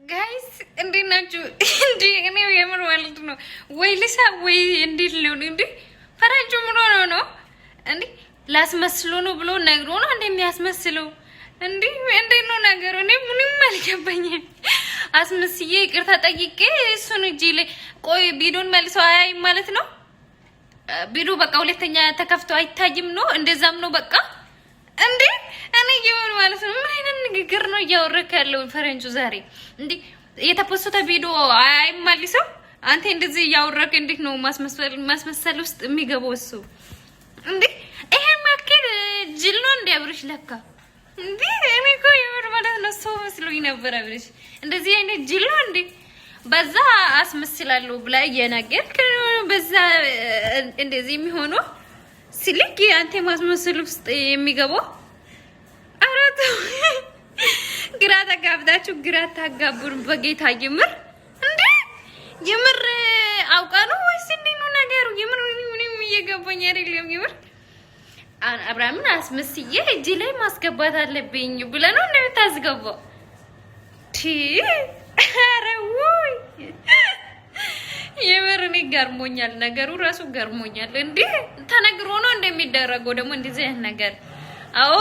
ጋይስ እንዴት ናችሁ? እንዴ እኔ የምር ማለት ነው ወይ ልሳ ወይ እንዴት ሊሆን እንዴ ፈራንጆ ምን ሆኖ ነው እንዴ? ላስመስሎ ነው ብሎ ነግሮ ነው እንደሚያስመስለው እንዴ? እንዴት ነው ነገሩ? እኔ ምንም አልገባኝም። አስመስዬ ይቅርታ ጠይቄ እሱን እጄ ላይ ቆይ ቪዲዮን መልሰው አያይም ማለት ነው። ቪዲዮ በቃ ሁለተኛ ተከፍቶ አይታይም ነው እንደዛም ነው በቃ እንዴ እኔ ይሁን ማለት ነው። ምን አይነት ንግግር ነው እያወረከ ያለው ፈረንጁ ዛሬ? እንዴ የተፖስተ ቪዲዮ አይማልሰው አንተ እንደዚህ እያወረከ እንዴት ነው ማስመሰል ውስጥ የሚገባው እሱ? እንዴ ይሄ ማከል ጅል ነው እንዴ አብርሽ ለካ እንዴ እኔ እኮ የምር ማለት ነው ሰው መስሎኝ ነበር አብርሽ እንደዚህ አይነት ጅል ነው እንዴ? በዛ አስመስላለሁ ብላ እየነገርክ በዛ እንደዚህ የሚሆነው ሲልክ አንተ ማስመሰል ውስጥ የሚገባው አራቱ ግራ ተጋብታችሁ ግራ ታጋቡን በጌታ ይምር እንዴ ይምር አውቃ ነው ወይስ እንዴ ነው ነገሩ? ይምር ምንም እየገባኝ አይደለም። ይምር አብርሃምን አስመስዬ እጅ ላይ ማስገባት አለብኝ ብለ ነው እንደምታስገባው ቲ አረውይ የምር እኔ ገርሞኛል ነገሩ ራሱ ገርሞኛል። እንዴ ተነግሮ ነው እንደሚደረገው ደግሞ እንደዚህ አይነት ነገር አዎ